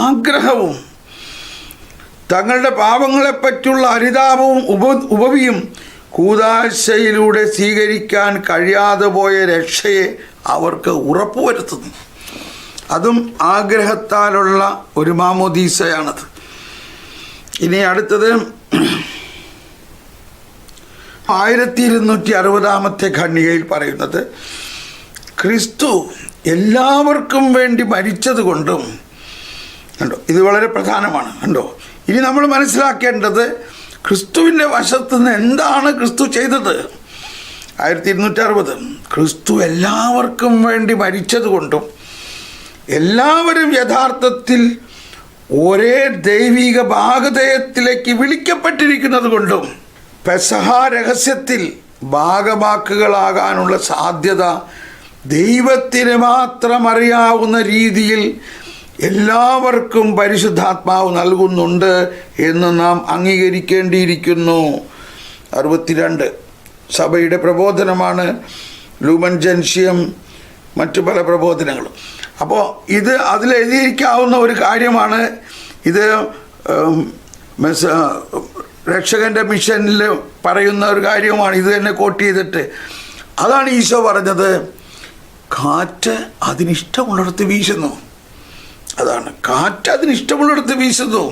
ആഗ്രഹവും തങ്ങളുടെ പാപങ്ങളെപ്പറ്റിയുള്ള അനുതാപവും ഉപവിയും കൂദാശയിലൂടെ സ്വീകരിക്കാൻ കഴിയാതെ പോയ രക്ഷയെ അവർക്ക് ഉറപ്പുവരുത്തുന്നു. അതും ആഗ്രഹത്താലുള്ള ഒരു മാമോദീസയാണത്. ഇനി അടുത്തത് 1260 ഖണ്ഡികയിൽ പറയുന്നത്, ക്രിസ്തു എല്ലാവർക്കും വേണ്ടി മരിച്ചത് കൊണ്ടും. കണ്ടോ, ഇത് വളരെ പ്രധാനമാണ്. കണ്ടോ, ഇനി നമ്മൾ മനസ്സിലാക്കേണ്ടത് ക്രിസ്തുവിൻ്റെ വശത്തു നിന്ന് എന്താണ് ക്രിസ്തു ചെയ്തത്. 1260 ക്രിസ്തു എല്ലാവർക്കും വേണ്ടി മരിച്ചത് കൊണ്ടും എല്ലാവരും യഥാർത്ഥത്തിൽ ഒരേ ദൈവിക ഭാഗധേയത്തിലേക്ക് വിളിക്കപ്പെട്ടിരിക്കുന്നത് കൊണ്ടും പെസഹ രഹസ്യത്തിൽ ഭാഗവാക്കുകളാകാനുള്ള സാധ്യത ദൈവത്തിന് മാത്രം അറിയാവുന്ന രീതിയിൽ എല്ലാവർക്കും പരിശുദ്ധാത്മാവ് നൽകുന്നുണ്ട് എന്ന് നാം അംഗീകരിക്കേണ്ടിയിരിക്കുന്നു. 62 സഭയുടെ പ്രബോധനമാണ്. ലൂമൻ ജൻഷ്യം, മറ്റു പല പ്രബോധനങ്ങളും. അപ്പോൾ ഇത് അതിലെഴുതിയിരിക്കാവുന്ന ഒരു കാര്യമാണ്. ഇത് രക്ഷകൻ്റെ മിഷനിൽ പറയുന്ന ഒരു കാര്യമാണ്. ഇത് തന്നെ കോട്ട് ചെയ്തിട്ട് അതാണ് ഈശോ പറഞ്ഞത്, കാറ്റ് അതിനിഷ്ടമുള്ളിടത്ത് വീശുന്നു. അതാണ്, കാറ്റ് അതിനിഷ്ടമുള്ളിടത്ത് വീശുന്നു.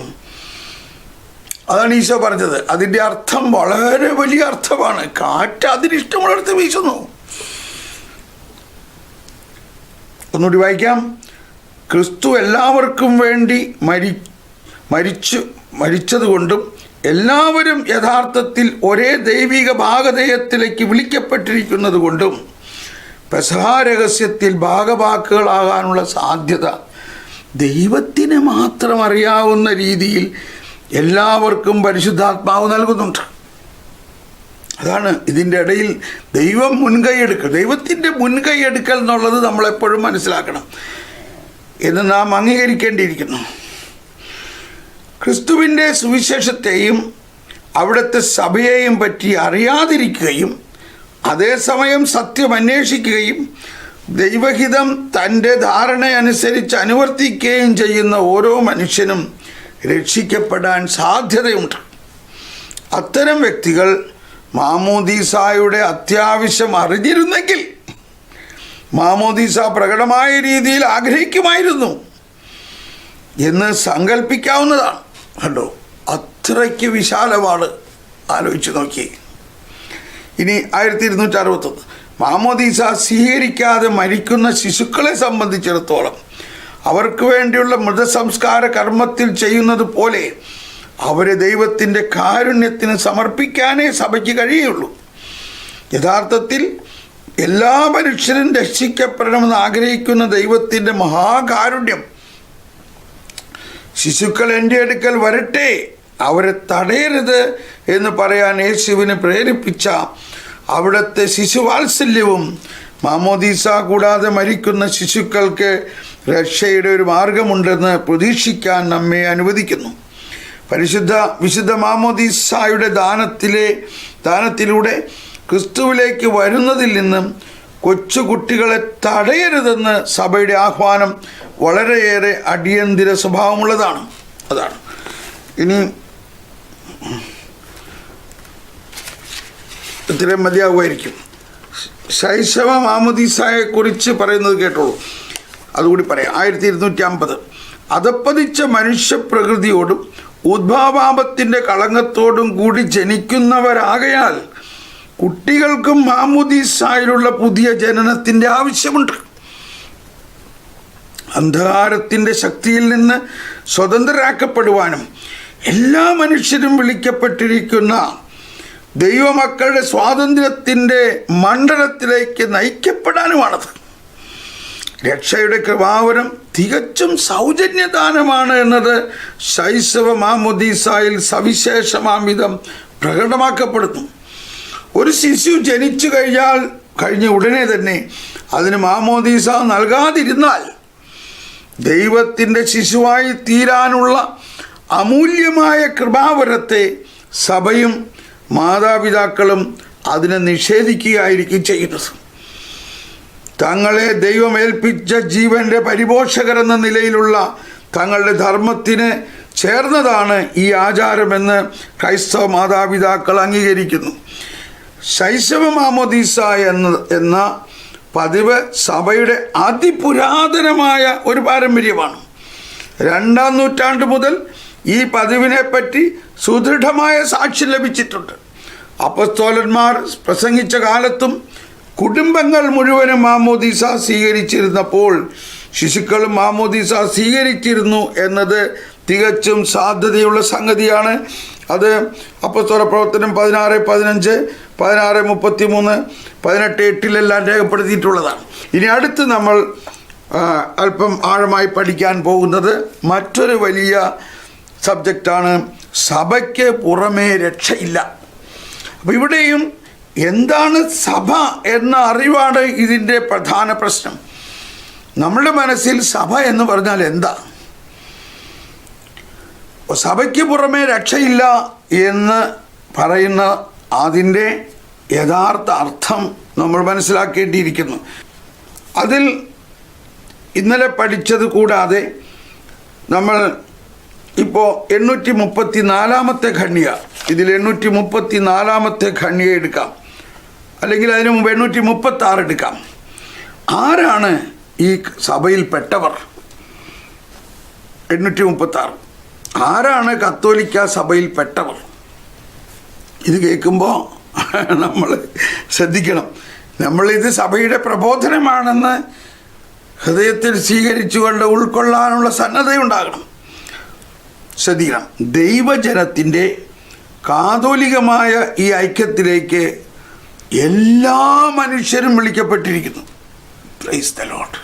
അതാണ് ഈശോ പറഞ്ഞത്. അതിൻ്റെ അർത്ഥം വളരെ വലിയ അർത്ഥമാണ്. കാറ്റ് അതിനിഷ്ടമുള്ളിടത്ത് വീശുന്നു. ഒന്നുകൂടി വായിക്കാം. ക്രിസ്തു എല്ലാവർക്കും വേണ്ടി മരിച്ചതുകൊണ്ടും എല്ലാവരും യഥാർത്ഥത്തിൽ ഒരേ ദൈവിക ഭാഗധേയത്തിലേക്ക് വിളിക്കപ്പെട്ടിരിക്കുന്നത് കൊണ്ടും പെസഹ രഹസ്യത്തിൽ ഭാഗവാക്കുകളാകാനുള്ള സാധ്യത ദൈവത്തിന് മാത്രം അറിയാവുന്ന രീതിയിൽ എല്ലാവർക്കും പരിശുദ്ധാത്മാവ് നൽകുന്നുണ്ട്. അതാണ് ഇതിൻ്റെ ഇടയിൽ ദൈവം മുൻകൈയെടുക്കൽ, ദൈവത്തിൻ്റെ മുൻകൈയെടുക്കൽ എന്നുള്ളത് നമ്മളെപ്പോഴും മനസ്സിലാക്കണം എന്ന് നാം അംഗീകരിക്കേണ്ടിയിരിക്കുന്നു. ക്രിസ്തുവിൻ്റെ സുവിശേഷത്തെയും അവിടുത്തെ സഭയെയും പറ്റി അറിയാതിരിക്കുകയും അതേസമയം സത്യം അന്വേഷിക്കുകയും ദൈവഹിതം തൻ്റെ ധാരണയനുസരിച്ച് അനുവർത്തിക്കുകയും ചെയ്യുന്ന ഓരോ മനുഷ്യനും രക്ഷിക്കപ്പെടാൻ സാധ്യതയുണ്ട്. അത്തരം വ്യക്തികൾ മാമോദീസായുടെ അത്യാവശ്യം അറിഞ്ഞിരുന്നെങ്കിൽ മാമോദീസ പ്രകടമായ രീതിയിൽ ആഗ്രഹിക്കുമായിരുന്നു എന്ന് സങ്കല്പിക്കാവുന്നതാണ്. കണ്ടോ, അത്രയ്ക്ക് വിശാലമാണ്. ആലോചിച്ച് നോക്കി. ഇനി 1261 മാമോദീസ സ്വീകരിക്കാതെ മരിക്കുന്ന ശിശുക്കളെ സംബന്ധിച്ചിടത്തോളം അവർക്ക് വേണ്ടിയുള്ള മൃതസംസ്കാര കർമ്മത്തിൽ ചെയ്യുന്നത് പോലെ അവരെ ദൈവത്തിൻ്റെ കാരുണ്യത്തിന് സമർപ്പിക്കാനേ സഭയ്ക്ക് കഴിയുള്ളൂ. യഥാർത്ഥത്തിൽ എല്ലാ മനുഷ്യരും രക്ഷിക്കപ്പെടണമെന്ന് ആഗ്രഹിക്കുന്ന ദൈവത്തിൻ്റെ മഹാകാരുണ്യം ശിശുക്കൾ എൻ്റെ അടുക്കൽ വരട്ടെ, അവരെ തടയരുത് എന്ന് പറയാൻ യേശുവിനെ പ്രേരിപ്പിച്ച അവിടുത്തെ ശിശുവാത്സല്യവും മാമോദീസ കൂടാതെ മരിക്കുന്ന ശിശുക്കൾക്ക് രക്ഷയുടെ ഒരു മാർഗമുണ്ടെന്ന് പ്രതീക്ഷിക്കാൻ നമ്മെ അനുവദിക്കുന്നു. വിശുദ്ധ മാമോദീസായുടെ ദാനത്തിലൂടെ ക്രിസ്തുവിലേക്ക് വരുന്നതിൽ നിന്നും കൊച്ചുകുട്ടികളെ തടയരുതെന്ന് സഭയുടെ ആഹ്വാനം വളരെയേറെ അടിയന്തര സ്വഭാവമുള്ളതാണ്. അതാണ്. ഇനി ഇത്രയും മതിയാകുമായിരിക്കും. ശൈശവ മാമോദീസായെക്കുറിച്ച് പറയുന്നത് കേട്ടോളൂ, അതുകൂടി പറയാം. 1250 അധപ്പതിച്ച മനുഷ്യപ്രകൃതിയോടും ഉദ്ഭാവപാപത്തിൻ്റെ കളങ്കത്തോടും കൂടി ജനിക്കുന്നവരാകയാൽ കുട്ടികൾക്കും മാമോദീസായിലുള്ള പുതിയ ജനനത്തിൻ്റെ ആവശ്യമുണ്ട്. അന്ധകാരത്തിൻ്റെ ശക്തിയിൽ നിന്ന് സ്വതന്ത്രരാക്കപ്പെടുവാനും എല്ലാ മനുഷ്യരും വിളിക്കപ്പെട്ടിരിക്കുന്ന ദൈവമക്കളുടെ സ്വാതന്ത്ര്യത്തിൻ്റെ മണ്ഡലത്തിലേക്ക് നയിക്കപ്പെടാനുമാണത്. രക്ഷയുടെ കൃപാവരം തികച്ചും സൗജന്യദാനമാണ് എന്നത് ശൈശവ മാമോദീസായിൽ സവിശേഷമാംവിധം പ്രകടമാക്കപ്പെടുന്നു. ഒരു ശിശു ജനിച്ചു കഴിഞ്ഞ ഉടനെ തന്നെ അതിന് മാമോദീസ നൽകാതിരുന്നാൽ ദൈവത്തിൻ്റെ ശിശുവായി തീരാനുള്ള അമൂല്യമായ കൃപാവരത്തെ സഭയും മാതാപിതാക്കളും അതിനെ നിഷേധിക്കുകയായിരിക്കും ചെയ്യുന്നത്. തങ്ങളെ ദൈവമേൽപ്പിച്ച ജീവൻ്റെ പരിപോഷകരെന്ന നിലയിലുള്ള തങ്ങളുടെ ധർമ്മത്തിന് ചേർന്നതാണ് ഈ ആചാരമെന്ന് ക്രൈസ്തവ മാതാപിതാക്കൾ അംഗീകരിക്കുന്നു. ശൈശവ മാമോദീസ എന്ന പതിവ് സഭയുടെ അതിപുരാതനമായ ഒരു പാരമ്പര്യമാണ്. 2-ാം നൂറ്റാണ്ട് മുതൽ ഈ പതിവിനെപ്പറ്റി സുദൃഢമായ സാക്ഷ്യം ലഭിച്ചിട്ടുണ്ട്. അപ്പസ്തോലന്മാർ പ്രസംഗിച്ച കാലത്തും കുടുംബങ്ങൾ മുഴുവനും മാമോദീസ സ്വീകരിച്ചിരുന്നപ്പോൾ ശിശുക്കളും മാമോദീസ സ്വീകരിച്ചിരുന്നു എന്നത് തികച്ചും സാധ്യതയുള്ള സംഗതിയാണ്. അത് അപ്പസ്തോല പ്രവർത്തനം 16:15, 16:33, 18:8 രേഖപ്പെടുത്തിയിട്ടുള്ളതാണ്. ഇനി അടുത്ത് നമ്മൾ അല്പം ആഴമായി പഠിക്കാൻ പോകുന്നത് മറ്റൊരു വലിയ സബ്ജക്റ്റാണ്, സഭയ്ക്ക് പുറമേ രക്ഷയില്ല. അപ്പോൾ ഇവിടെയും എന്താണ് സഭ എന്ന അറിവാണ് ഇതിൻ്റെ പ്രധാന പ്രശ്നം. നമ്മുടെ മനസ്സിൽ സഭ എന്ന് പറഞ്ഞാൽ എന്താ? സഭയ്ക്ക് പുറമേ രക്ഷയില്ല എന്ന് പറയുന്ന അതിൻ്റെ യഥാർത്ഥ അർത്ഥം നമ്മൾ മനസ്സിലാക്കേണ്ടിയിരിക്കുന്നു. അതിൽ ഇന്നലെ പഠിച്ചത് കൂടാതെ നമ്മൾ ഇപ്പോൾ 834-ാമത്തെ ഖണ്ഡിക, ഇതിൽ 834-ാമത്തെ ഖണ്ഡിക എടുക്കാം, അല്ലെങ്കിൽ അതിനു മുമ്പ് 836 എടുക്കാം. ആരാണ് ഈ സഭയിൽപ്പെട്ടവർ? 836 ആരാണ് കത്തോലിക്ക സഭയിൽപ്പെട്ടവർ? ഇത് കേൾക്കുമ്പോൾ നമ്മൾ ശ്രദ്ധിക്കണം. നമ്മളിത് സഭയുടെ പ്രബോധനമാണെന്ന് ഹൃദയത്തിൽ സ്വീകരിച്ചുകൊണ്ട് ഉൾക്കൊള്ളാനുള്ള സന്നദ്ധയുണ്ടാകണം. ശ്രദ്ധിക്കണം, ദൈവജനത്തിൻ്റെ കാതോലികമായ ഈ ഐക്യത്തിലേക്ക് എല്ലാ മനുഷ്യരും വിളിക്കപ്പെട്ടിരിക്കുന്നു. Praise the Lord.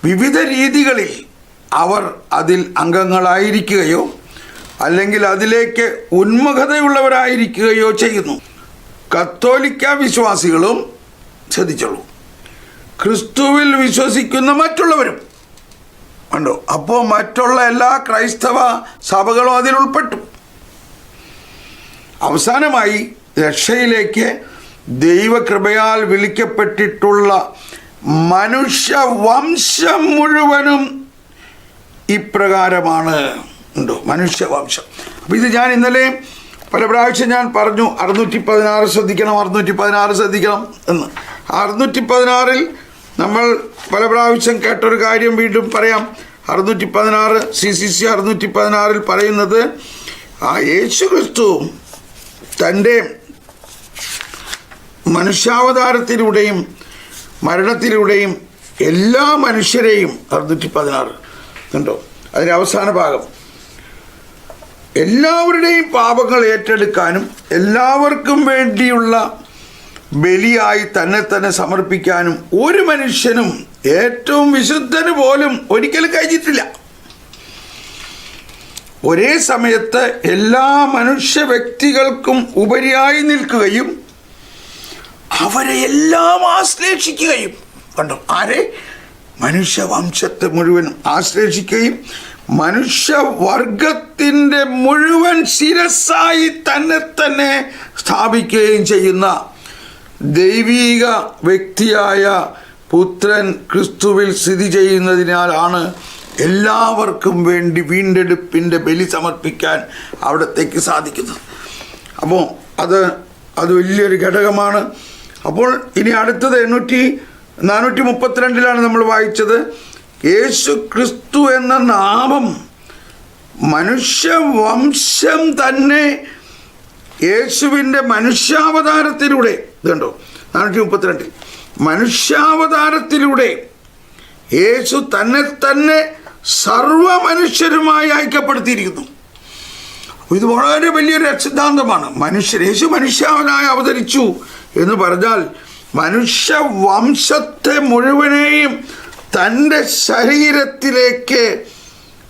വിവിധ രീതികളിൽ അവർ അതിൽ അംഗങ്ങളായിരിക്കുകയോ അല്ലെങ്കിൽ അതിലേക്ക് ഉന്മുഖതയുള്ളവരായിരിക്കുകയോ ചെയ്യുന്നു. കത്തോലിക്ക വിശ്വാസികളും, ശ്രദ്ധിച്ചോളൂ, ക്രിസ്തുവിൽ വിശ്വസിക്കുന്ന മറ്റുള്ളവരും ഉണ്ടോ. അപ്പോൾ മറ്റുള്ള എല്ലാ ക്രൈസ്തവ സഭകളും അതിൽ ഉൾപ്പെട്ടു. അവസാനമായി രക്ഷയിലേക്ക് ദൈവകൃപയാൽ വിളിക്കപ്പെട്ടിട്ടുള്ള മനുഷ്യവംശം മുഴുവനും ഇപ്രകാരമാണ്. ഉണ്ടോ മനുഷ്യവംശം. അപ്പോൾ ഇത് ഞാൻ ഇന്നലെ പല പ്രാവശ്യം ഞാൻ പറഞ്ഞു 616 ശ്രദ്ധിക്കണം, 616 ശ്രദ്ധിക്കണം എന്ന്. 616 നമ്മൾ പല പ്രാവശ്യം കേട്ടൊരു കാര്യം വീണ്ടും പറയാം. 616 CCC 616 പറയുന്നത് യേശു ക്രിസ്തു തൻ്റെ മനുഷ്യാവതാരത്തിലൂടെയും മരണത്തിലൂടെയും എല്ലാ മനുഷ്യരെയും 616 കണ്ടോ, അതിൻ്റെ അവസാന ഭാഗം, എല്ലാവരുടെയും പാപങ്ങൾ ഏറ്റെടുക്കാനും എല്ലാവർക്കും വേണ്ടിയുള്ള ബലിയായി തന്നെ സമർപ്പിക്കാനും ഒരു മനുഷ്യനും, ഏറ്റവും വിശുദ്ധന് പോലും ഒരിക്കലും കഴിഞ്ഞിട്ടില്ല. ഒരേ സമയത്ത് എല്ലാ മനുഷ്യ വ്യക്തികൾക്കും ഉപരിയായി നിൽക്കുകയും അവരെ എല്ലാം ആശ്ലേഷിക്കുകയും, കണ്ടോ, ആരെ? മനുഷ്യവംശത്തെ മുഴുവനും ആശ്ലേഷിക്കുകയും മനുഷ്യവർഗത്തിൻ്റെ മുഴുവൻ ശിരസ്സായി തന്നെ സ്ഥാപിക്കുകയും ചെയ്യുന്ന ദൈവീക വ്യക്തിയായ പുത്രൻ ക്രിസ്തുവിൽ സ്ഥിതി ചെയ്യുന്നതിനാലാണ് എല്ലാവർക്കും വേണ്ടി വീണ്ടെടുപ്പിൻ്റെ ബലി സമർപ്പിക്കാൻ അവിടത്തേക്ക് സാധിക്കുന്നത്. അപ്പോൾ അത് വലിയൊരു ഘടകമാണ്. അപ്പോൾ ഇനി അടുത്തത് 432 നമ്മൾ വായിച്ചത്, യേശു ക്രിസ്തു എന്ന നാമം മനുഷ്യവംശം തന്നെ യേശുവിൻ്റെ മനുഷ്യാവതാരത്തിലൂടെ, ഇതുണ്ടോ 432, മനുഷ്യാവതാരത്തിലൂടെ യേശു തന്നെ സർവ മനുഷ്യരുമായി ഐക്യപ്പെടുത്തിയിരിക്കുന്നു. ഇത് വളരെ വലിയൊരു സിദ്ധാന്തമാണ്. യേശു മനുഷ്യനായി അവതരിച്ചു എന്ന് പറഞ്ഞാൽ മനുഷ്യവംശത്തെ മുഴുവനെയും തൻ്റെ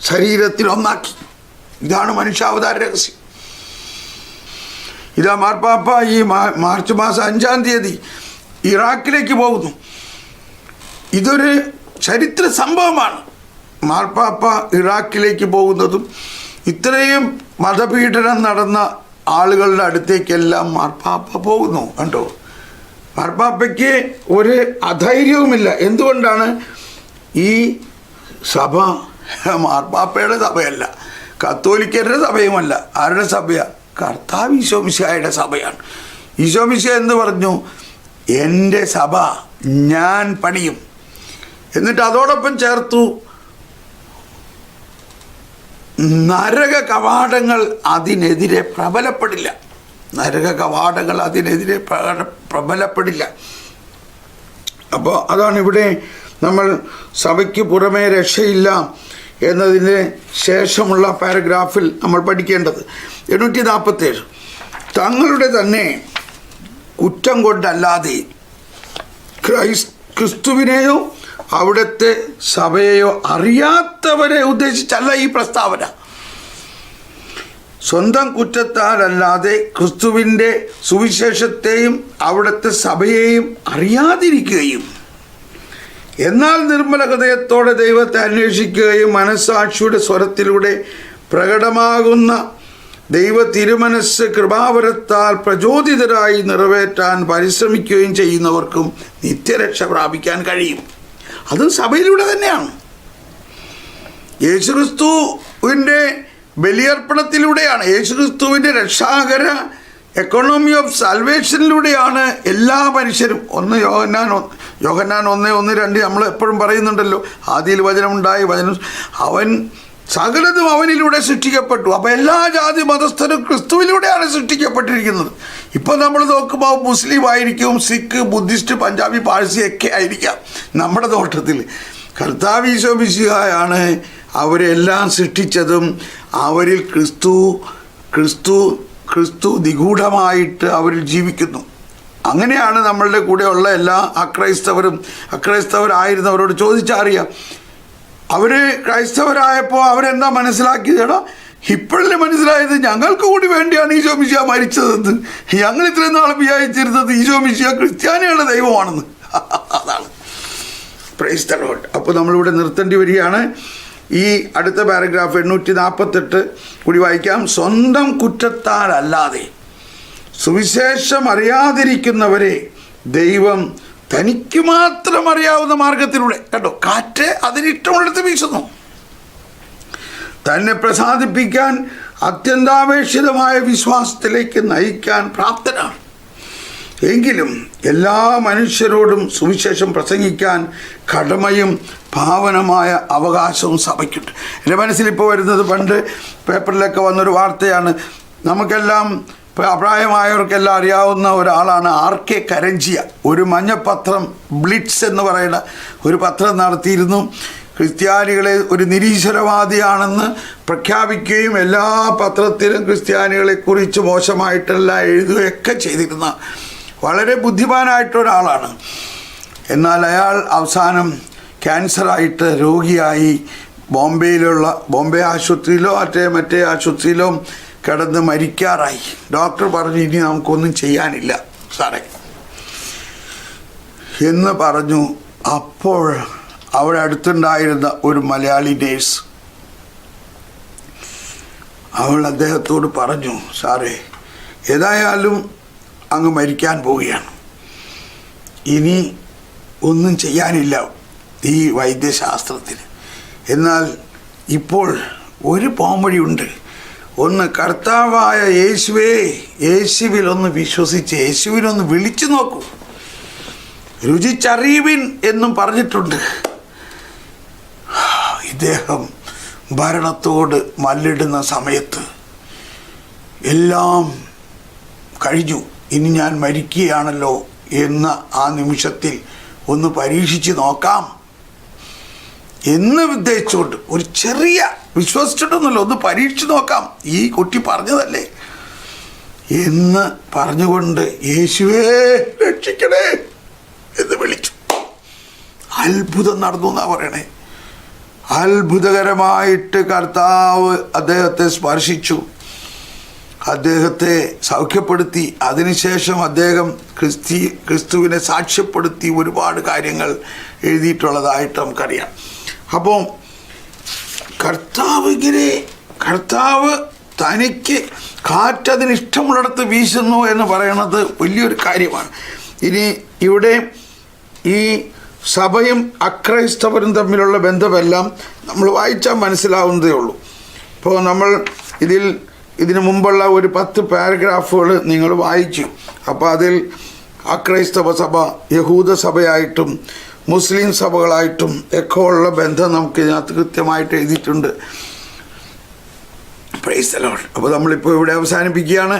ശരീരത്തിൽ ഒന്നാക്കി. ഇതാണ് മനുഷ്യാവതാര രഹസ്യം. ഇതാ മാർപ്പാപ്പ ഈ മാർച്ച് മാസം 5-ാം തീയതി ഇറാഖിലേക്ക് പോകുന്നു. ഇതൊരു ചരിത്ര സംഭവമാണ്. മാർപ്പാപ്പ ഇറാഖിലേക്ക് പോകുന്നതും ഇത്രയും മതപീഡനം നടന്ന ആളുകളുടെ അടുത്തേക്കെല്ലാം മാർപ്പാപ്പ പോകുന്നു. കണ്ടോ, മാർപ്പാപ്പയ്ക്ക് ഒരു അധൈര്യവുമില്ല. എന്തുകൊണ്ടാണ്? ഈ സഭ മാർപ്പാപ്പയുടെ സഭയല്ല, കത്തോലിക്കരുടെ സഭയുമല്ല. ആരുടെ സഭയാണ്? കർത്താവ് ഈശോമിശിഹായുടെ സഭയാണ്. ഈശോമിശിഹ എന്ന് പറഞ്ഞു? എൻ്റെ സഭ ഞാൻ പണിയും. എന്നിട്ട് അതോടൊപ്പം ചേർത്തു, നരക കവാടങ്ങൾ അതിനെതിരെ പ്രബലപ്പെടില്ല. നരക കവാടങ്ങൾ അതിനെതിരെ പ്രബലപ്പെടില്ല. അപ്പോൾ അതാണ് ഇവിടെ നമ്മൾ സഭയ്ക്ക് പുറമേ രക്ഷയില്ല എന്നതിന് ശേഷമുള്ള പാരഗ്രാഫിൽ നമ്മൾ പഠിക്കേണ്ടത്. 847 തങ്ങളുടെ തന്നെ കുറ്റം കൊണ്ടല്ലാതെ ക്രിസ്തുവിനെയോ അവിടുത്തെ സഭയെയോ അറിയാത്തവരെ ഉദ്ദേശിച്ചല്ല ഈ പ്രസ്താവന. സ്വന്തം കുറ്റത്താലല്ലാതെ ക്രിസ്തുവിൻ്റെ സുവിശേഷത്തെയും അവിടുത്തെ സഭയെയും അറിയാതിരിക്കുകയും എന്നാൽ നിർമ്മല ഹൃദയത്തോടെ ദൈവത്തെ അന്വേഷിക്കുകയും മനസ്സാക്ഷിയുടെ സ്വരത്തിലൂടെ പ്രകടമാകുന്ന ദൈവ തിരുമനസ് കൃപാവരത്താൽ പ്രചോദിതരായി നിറവേറ്റാൻ പരിശ്രമിക്കുകയും ചെയ്യുന്നവർക്കും നിത്യരക്ഷ പ്രാപിക്കാൻ കഴിയും. അതും സഭയിലൂടെ തന്നെയാണ്. യേശുക്രിസ്തുവിൻ്റെ ബലിയർപ്പണത്തിലൂടെയാണ്, യേശുക്രിസ്തുവിൻ്റെ രക്ഷാകര എക്കോണമി ഓഫ് സാൽവേഷനിലൂടെയാണ് എല്ലാ മനുഷ്യരും. യോഹന്നാൻ 1:1-2 നമ്മൾ എപ്പോഴും പറയുന്നുണ്ടല്ലോ, ആദിയിൽ വചനമുണ്ടായി, അവൻ സകലതും അവനിലൂടെ സൃഷ്ടിക്കപ്പെട്ടു. അപ്പോൾ എല്ലാ ജാതി മതസ്ഥരും ക്രിസ്തുവിലൂടെയാണ് സൃഷ്ടിക്കപ്പെട്ടിരിക്കുന്നത്. ഇപ്പോൾ നമ്മൾ നോക്കുമ്പോൾ മുസ്ലിം ആയിരിക്കും, സിഖ്, ബുദ്ധിസ്റ്റ്, പഞ്ചാബി, പാഴ്സി ഒക്കെ ആയിരിക്കാം നമ്മുടെ നോട്ടത്തിൽ. കർത്താവ് ഈശോ മിശിഹായാണ് അവരെല്ലാം സൃഷ്ടിച്ചതും അവരിൽ ക്രിസ്തു നിഗൂഢമായിട്ട് അവരിൽ ജീവിക്കുന്നു. അങ്ങനെയാണ് നമ്മളുടെ കൂടെയുള്ള എല്ലാ അക്രൈസ്തവരായിരുന്നവരോട് ചോദിച്ചറിയാം. അവർ ക്രൈസ്തവരായപ്പോൾ അവരെന്താ മനസ്സിലാക്കിയതേടാ, ഇപ്പോഴല്ലേ മനസ്സിലായത് ഞങ്ങൾക്ക് കൂടി വേണ്ടിയാണ് ഈശോ മിശിഹ മരിച്ചതെന്ന്. ഞങ്ങൾ ഇത്രയും നാൾ വിചാരിച്ചിരുന്നത് ഈശോ മിശിഹ ക്രിസ്ത്യാനികളുടെ ദൈവമാണെന്ന്. അതാണ് പ്രൈസ് ദി ലോർഡ്. അപ്പോൾ നമ്മളിവിടെ നിർത്തേണ്ടി വരികയാണ്. ഈ അടുത്ത പാരഗ്രാഫ് 848 കൂടി വായിക്കാം. സ്വന്തം കുറ്റത്താലല്ലാതെ സുവിശേഷം അറിയാതിരിക്കുന്നവരെ ദൈവം തനിക്ക് മാത്രം അറിയാവുന്ന മാർഗത്തിലൂടെ, കേട്ടോ, കാറ്റ് അതിനിഷ്ടമുള്ളിടത്ത് വീശുന്നു, തന്നെ പ്രസാദിപ്പിക്കാൻ അത്യന്താപേക്ഷിതമായ വിശ്വാസത്തിലേക്ക് നയിക്കാൻ പ്രാപ്തനാണ്. എങ്കിലും എല്ലാ മനുഷ്യരോടും സുവിശേഷം പ്രസംഗിക്കാൻ കടമയും പാവനമായ അവകാശവും സഭയ്ക്കുണ്ട്. എൻ്റെ മനസ്സിലിപ്പോൾ വരുന്നത്, പണ്ട് പേപ്പറിലൊക്കെ വന്നൊരു വാർത്തയാണ്. നമുക്കെല്ലാം പ്രായമായവർക്കെല്ലാം അറിയാവുന്ന ഒരാളാണ് RK കരഞ്ചിയ. ഒരു മഞ്ഞപ്പത്രം ബ്ലിറ്റ്സ് എന്ന് പറയുന്ന ഒരു പത്രം നടത്തിയിരുന്നു. ക്രിസ്ത്യാനികളെ ഒരു നിരീശ്വരവാദിയാണെന്ന് പ്രഖ്യാപിക്കുകയും എല്ലാ പത്രത്തിലും ക്രിസ്ത്യാനികളെക്കുറിച്ച് മോശമായിട്ടെല്ലാം എഴുതുകയൊക്കെ ചെയ്തിരുന്ന വളരെ ബുദ്ധിമാനായിട്ടൊരാളാണ്. എന്നാൽ അയാൾ അവസാനം ക്യാൻസറായിട്ട് രോഗിയായി ബോംബെ ആശുപത്രിയിലോ മറ്റേ ആശുപത്രിയിലോ കിടന്ന് മരിക്കാറായി. ഡോക്ടർ പറഞ്ഞു, ഇനി നമുക്കൊന്നും ചെയ്യാനില്ല സാറേ എന്ന് പറഞ്ഞു. അപ്പോൾ അവിടെ അടുത്തുണ്ടായിരുന്ന ഒരു മലയാളി നേഴ്സ്, അവൾ അദ്ദേഹത്തോട് പറഞ്ഞു, സാറേ ഏതായാലും അങ്ങ് മരിക്കാൻ പോവുകയാണ്, ഇനി ഒന്നും ചെയ്യാനില്ല ഈ വൈദ്യശാസ്ത്രത്തിന്. എന്നാൽ ഇപ്പോൾ ഒരു പോംവഴിയുണ്ട്. ഒന്ന് കർത്താവായ യേശുവിലൊന്ന് വിശ്വസിച്ച് യേശുവിനൊന്ന് വിളിച്ചു നോക്കൂ, രുചിച്ചറിയുവിൻ എന്നും പറഞ്ഞിട്ടുണ്ട്. ഇദ്ദേഹം ഭരണത്തോട് മല്ലിടുന്ന സമയത്ത് എല്ലാം കഴിഞ്ഞു, ഇനി ഞാൻ മരിക്കുകയാണല്ലോ എന്ന ആ നിമിഷത്തിൽ ഒന്ന് പരീക്ഷിച്ച് നോക്കാം എന്ന് ഉദ്ദേശിച്ചുകൊണ്ട്, ഒരു ചെറിയ വിശ്വസിച്ചിട്ടൊന്നുമല്ലോ, ഒന്ന് പരീക്ഷിച്ച് നോക്കാം, ഈ കുട്ടി പറഞ്ഞതല്ലേ എന്ന് പറഞ്ഞുകൊണ്ട് യേശുവേ രക്ഷിക്കണേ എന്ന് വിളിച്ചു. അത്ഭുതം നടന്നു എന്നാ പറയണേ. അത്ഭുതകരമായിട്ട് കർത്താവ് അദ്ദേഹത്തെ സ്പർശിച്ചു, അദ്ദേഹത്തെ സൗഖ്യപ്പെടുത്തി. അതിനുശേഷം അദ്ദേഹം ക്രിസ്തുവിനെ സാക്ഷ്യപ്പെടുത്തി ഒരുപാട് കാര്യങ്ങൾ എഴുതിയിട്ടുള്ളതായിട്ട് നമുക്കറിയാം. അപ്പോൾ കർത്താവ് തനിക്ക് കാറ്റതിന് ഇഷ്ടമുള്ളിടത്ത് വീശുന്നു എന്ന് പറയുന്നത് വലിയൊരു കാര്യമാണ്. ഇനി ഇവിടെ ഈ സഭയും അക്രൈസ്തവരും തമ്മിലുള്ള ബന്ധമെല്ലാം നമ്മൾ വായിച്ചാൽ മനസ്സിലാവുന്നതേ ഉള്ളൂ. ഇപ്പോൾ നമ്മൾ ഇതിനു മുമ്പുള്ള ഒരു 10 പാരഗ്രാഫുകൾ നിങ്ങൾ വായിച്ചു. അപ്പോൾ അതിൽ അക്രൈസ്തവ സഭ യഹൂദ സഭയായിട്ടും മുസ്ലിം സഭകളായിട്ടും ഒക്കെ ഉള്ള ബന്ധം നമുക്ക് ഇതിനകത്ത് കൃത്യമായിട്ട് എഴുതിയിട്ടുണ്ട്. Praise the Lord. അപ്പോൾ നമ്മളിപ്പോൾ ഇവിടെ അവസാനിപ്പിക്കുകയാണ്.